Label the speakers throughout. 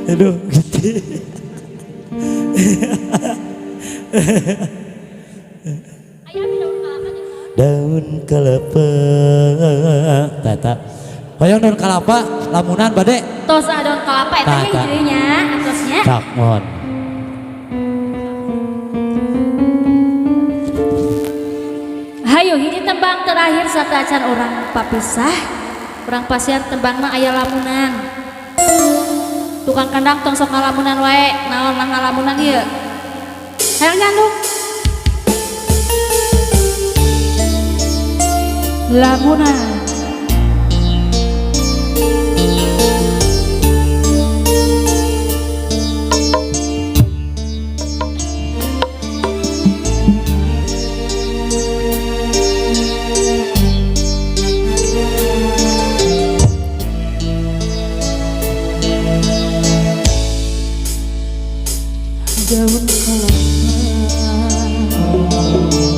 Speaker 1: Aduh gitu. Daun kelapa tata hoyong daun kelapa lamunan bade
Speaker 2: tos daun kelapa eta hijrinya atosnya
Speaker 1: cak mohon.
Speaker 2: hayu hiji tembang terakhir sarta acan orang papisah orang pasien tembang mah aya lamunan tukang kandang tong sok ngalamunan wae naon lah ngalamunan ieu hayang nyandung lamunan daun kelapa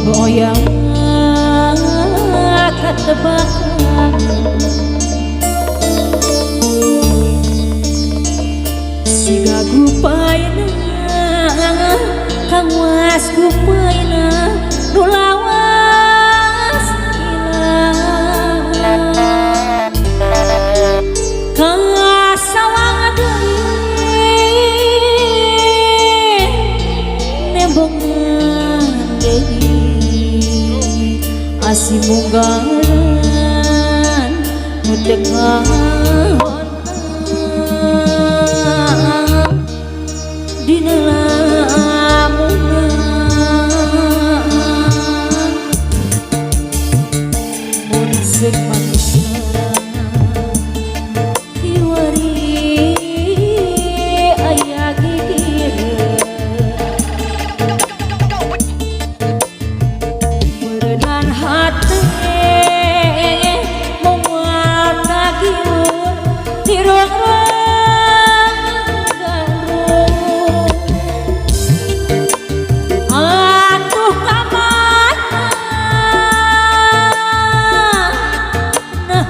Speaker 2: goyang ketebakan siga gupayna kang was gupayna nu lawas ilang kang sawang deui nembongan deui asimunggaran nu tekan dina lamunan mun seuk manusia kiwari aya gigireun berenang hati memuat nagiun di ruang-ruang atuh kamana nah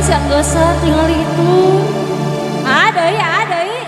Speaker 2: siang geus tinggal itu. Ada ya, ada ya.